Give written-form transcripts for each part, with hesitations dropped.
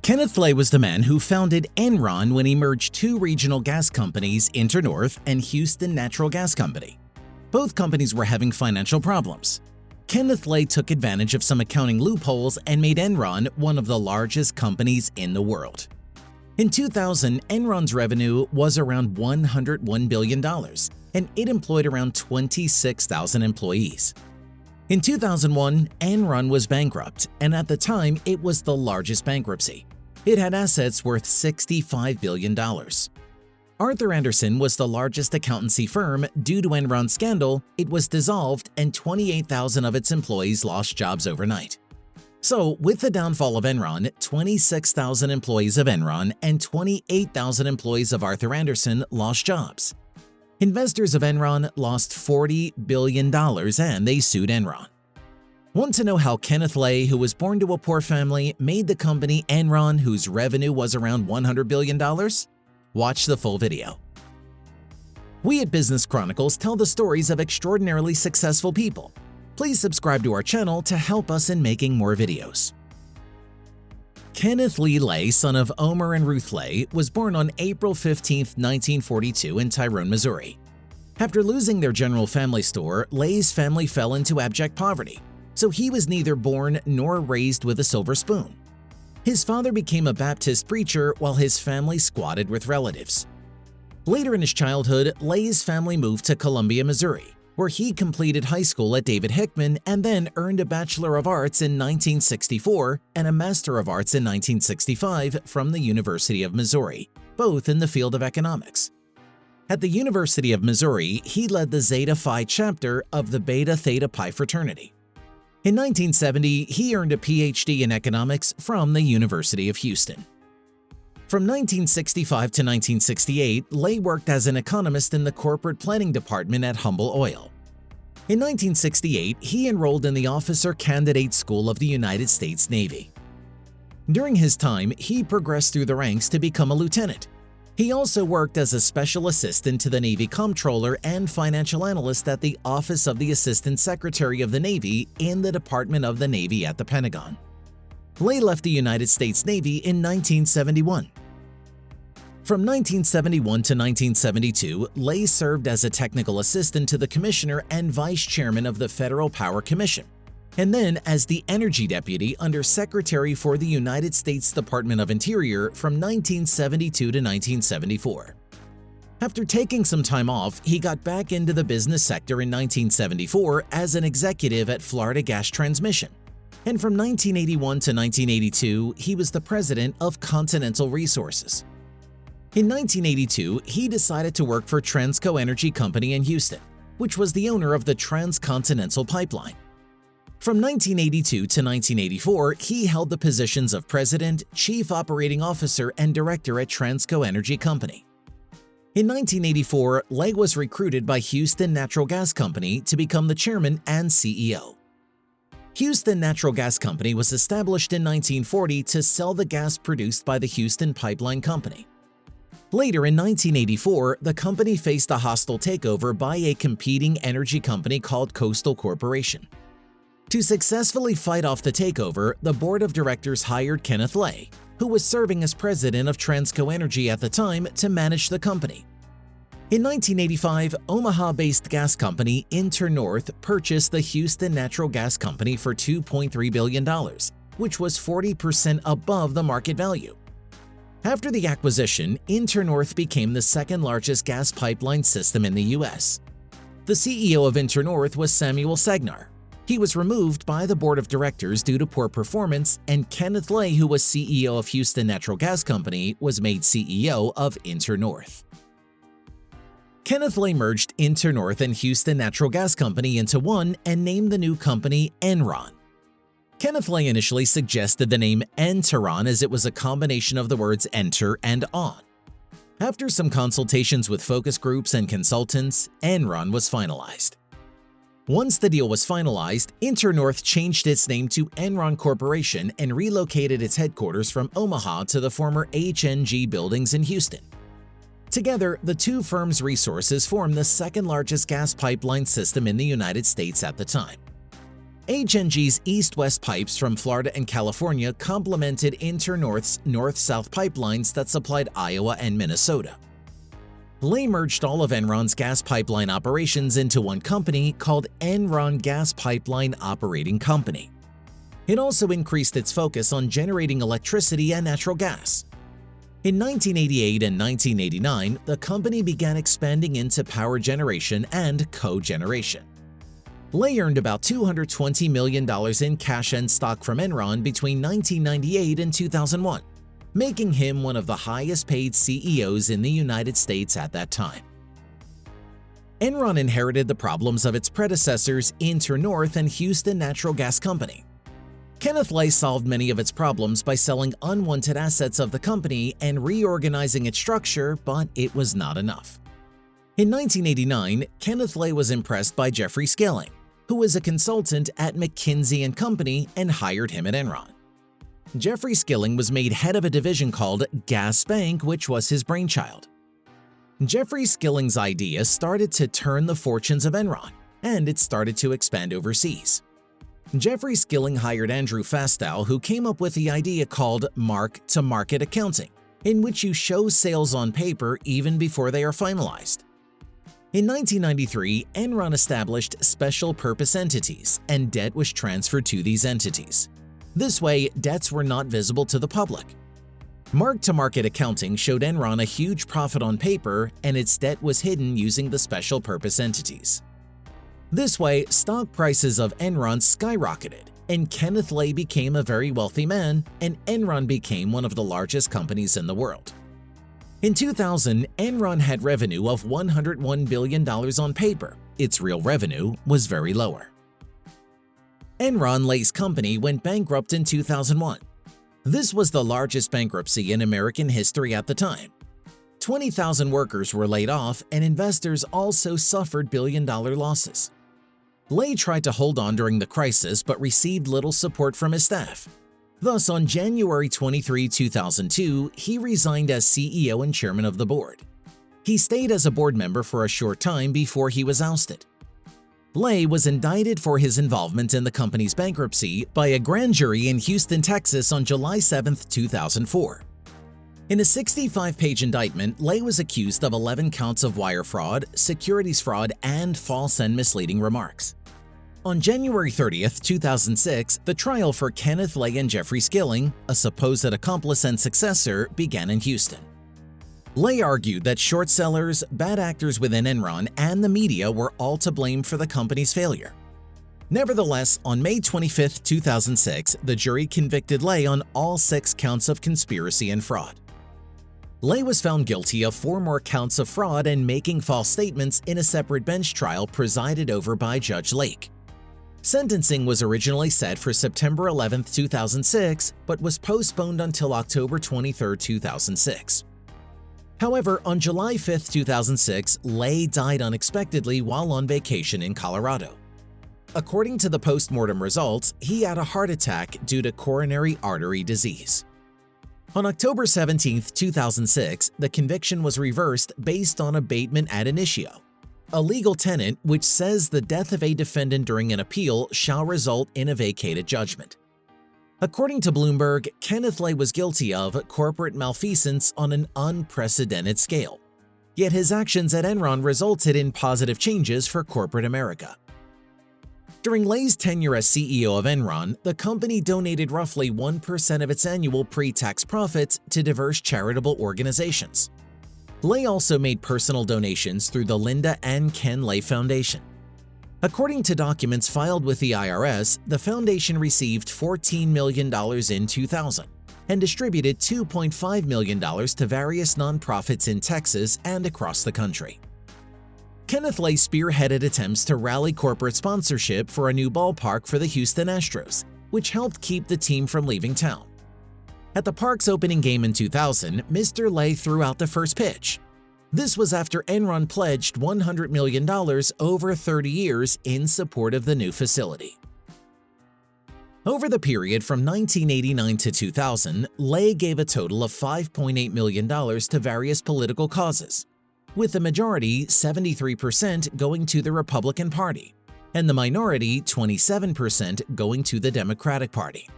Kenneth Lay was the man who founded Enron when he merged two regional gas companies, InterNorth and Houston Natural Gas Company. Both companies were having financial problems. Kenneth Lay took advantage of some accounting loopholes and made Enron one of the largest companies in the world. In 2000, Enron's revenue was around $101 billion, and it employed around 26,000 employees. In 2001, Enron was bankrupt, and at the time, it was the largest bankruptcy. It had assets worth $65 billion. Arthur-Andersen was the largest accountancy firm. Due to Enron's scandal, it was dissolved and 28,000 of its employees lost jobs overnight. So, with the downfall of Enron, 26,000 employees of Enron and 28,000 employees of Arthur-Andersen lost jobs. Investors of Enron lost $40 billion and they sued Enron. Want to know how Kenneth Lay, who was born to a poor family, made the company Enron, whose revenue was around $100 billion? Watch the full video. We at Business Chronicles tell the stories of extraordinarily successful people. Please subscribe to our channel to help us in making more videos. Kenneth Lee Lay, son of Omer and Ruth Lay, was born on April 15, 1942 in Tyrone, Missouri. After losing their general family store, Lay's family fell into abject poverty, so he was neither born nor raised with a silver spoon. His father became a Baptist preacher while his family squatted with relatives. Later in his childhood, Lay's family moved to Columbia, Missouri, where he completed high school at David Hickman and then earned a Bachelor of Arts in 1964 and a Master of Arts in 1965 from the University of Missouri, both in the field of economics. At the University of Missouri, he led the Zeta Phi chapter of the Beta Theta Pi fraternity. In 1970, he earned a PhD in economics from the University of Houston. From 1965 to 1968, Lay worked as an economist in the corporate planning department at Humble Oil. In 1968, he enrolled in the Officer Candidate School of the United States Navy. During his time, he progressed through the ranks to become a lieutenant. He also worked as a special assistant to the Navy Comptroller and financial analyst at the Office of the Assistant Secretary of the Navy in the Department of the Navy at the Pentagon. Lay left the United States Navy in 1971. From 1971 to 1972, Lay served as a technical assistant to the Commissioner and Vice Chairman of the Federal Power Commission, and then as the Energy Deputy under Secretary for the United States Department of Interior from 1972 to 1974. After taking some time off, he got back into the business sector in 1974 as an executive at Florida Gas Transmission, and from 1981 to 1982, he was the president of Continental Resources. In 1982, he decided to work for Transco Energy Company in Houston, which was the owner of the Transcontinental Pipeline. From 1982 to 1984, he held the positions of President, Chief Operating Officer, and Director at Transco Energy Company. In 1984, Lay was recruited by Houston Natural Gas Company to become the chairman and CEO. Houston Natural Gas Company was established in 1940 to sell the gas produced by the Houston Pipeline Company. Later in 1984, the company faced a hostile takeover by a competing energy company called Coastal Corporation. To successfully fight off the takeover, the board of directors hired Kenneth Lay, who was serving as president of Transco Energy at the time, to manage the company. In 1985, Omaha-based gas company InterNorth purchased the Houston Natural Gas Company for $2.3 billion, which was 40% above the market value. After the acquisition, InterNorth became the second-largest gas pipeline system in the U.S. The CEO of InterNorth was Samuel Sagnar. He was removed by the board of directors due to poor performance, and Kenneth Lay, who was CEO of Houston Natural Gas Company, was made CEO of InterNorth. Kenneth Lay merged InterNorth and Houston Natural Gas Company into one and named the new company Enron. Kenneth Lay initially suggested the name Enron as it was a combination of the words enter and on. After some consultations with focus groups and consultants, Enron was finalized. Once the deal was finalized, InterNorth changed its name to Enron Corporation and relocated its headquarters from Omaha to the former HNG buildings in Houston. Together, the two firms' resources formed the second-largest gas pipeline system in the United States at the time. HNG's east-west pipes from Florida and California complemented InterNorth's north-south pipelines that supplied Iowa and Minnesota. Lay merged all of Enron's gas pipeline operations into one company called Enron Gas Pipeline Operating Company. It also increased its focus on generating electricity and natural gas. In 1988 and 1989, the company began expanding into power generation and cogeneration. Lay earned about $220 million in cash and stock from Enron between 1998 and 2001, making him one of the highest-paid CEOs in the United States at that time. Enron inherited the problems of its predecessors InterNorth and Houston Natural Gas Company. Kenneth Lay solved many of its problems by selling unwanted assets of the company and reorganizing its structure, but it was not enough. In 1989, Kenneth Lay was impressed by Jeffrey Skilling, who was a consultant at McKinsey & Company, and hired him at Enron. Jeffrey Skilling was made head of a division called Gas Bank, which was his brainchild. Jeffrey Skilling's idea started to turn the fortunes of Enron, and it started to expand overseas. Jeffrey Skilling hired Andrew Fastow, who came up with the idea called mark-to-market accounting, in which you show sales on paper even before they are finalized. In 1993, Enron established special purpose entities, and debt was transferred to these entities. This way, debts were not visible to the public. Mark-to-market accounting showed Enron a huge profit on paper, and its debt was hidden using the special purpose entities. This way, stock prices of Enron skyrocketed, and Kenneth Lay became a very wealthy man, and Enron became one of the largest companies in the world. In 2000, Enron had revenue of $101 billion on paper. Its real revenue was very lower. Enron, Lay's company, went bankrupt in 2001. This was the largest bankruptcy in American history at the time. 20,000 workers were laid off, and investors also suffered billion-dollar losses. Lay tried to hold on during the crisis but received little support from his staff. Thus, on January 23, 2002, he resigned as CEO and chairman of the board. He stayed as a board member for a short time before he was ousted. Lay was indicted for his involvement in the company's bankruptcy by a grand jury in Houston, Texas on July 7, 2004. In a 65-page indictment, Lay was accused of 11 counts of wire fraud, securities fraud, and false and misleading remarks. On January 30, 2006, the trial for Kenneth Lay and Jeffrey Skilling, a supposed accomplice and successor, began in Houston. Lay argued that short sellers, bad actors within Enron, and the media were all to blame for the company's failure. Nevertheless, on May 25, 2006, the jury convicted Lay on all 6 counts of conspiracy and fraud. Lay was found guilty of 4 more counts of fraud and making false statements in a separate bench trial presided over by Judge Lake. Sentencing was originally set for September 11, 2006, but was postponed until October 23, 2006. However, on July 5, 2006, Lay died unexpectedly while on vacation in Colorado. According to the post-mortem results, he had a heart attack due to coronary artery disease. On October 17, 2006, the conviction was reversed based on abatement ad initio, a legal tenet which says the death of a defendant during an appeal shall result in a vacated judgment. According to Bloomberg, Kenneth Lay was guilty of corporate malfeasance on an unprecedented scale. Yet his actions at Enron resulted in positive changes for corporate America. During Lay's tenure as CEO of Enron, the company donated roughly 1% of its annual pre-tax profits to diverse charitable organizations. Lay also made personal donations through the Linda and Ken Lay Foundation. According to documents filed with the IRS, the foundation received $14 million in 2000 and distributed $2.5 million to various nonprofits in Texas and across the country. Kenneth Lay spearheaded attempts to rally corporate sponsorship for a new ballpark for the Houston Astros, which helped keep the team from leaving town. At the park's opening game in 2000, Mr. Lay threw out the first pitch. This was after Enron pledged $100 million over 30 years in support of the new facility. Over the period from 1989 to 2000, Lay gave a total of $5.8 million to various political causes, with the majority, 73%, going to the Republican Party. and the minority 27% going to the Democratic Party.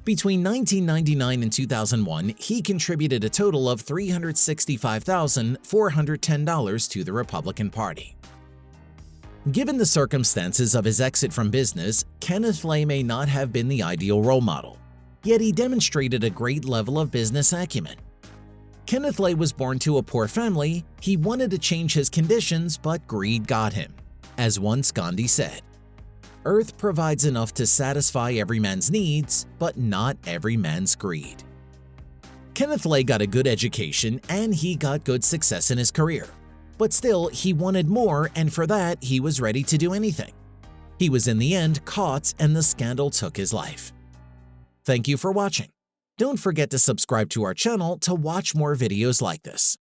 Between 1999 and 2001, he contributed a total of $365,410 to the Republican Party. Given the circumstances of his exit from business, Kenneth Lay may not have been the ideal role model, yet he demonstrated a great level of business acumen. Kenneth Lay was born to a poor family. He wanted to change his conditions, but greed got him. As once Gandhi said, "Earth provides enough to satisfy every man's needs, but not every man's greed." Kenneth Lay got a good education and he got good success in his career. But still, he wanted more, and for that, he was ready to do anything. He was in the end caught and the scandal took his life. Thank you for watching. Don't forget to subscribe to our channel to watch more videos like this.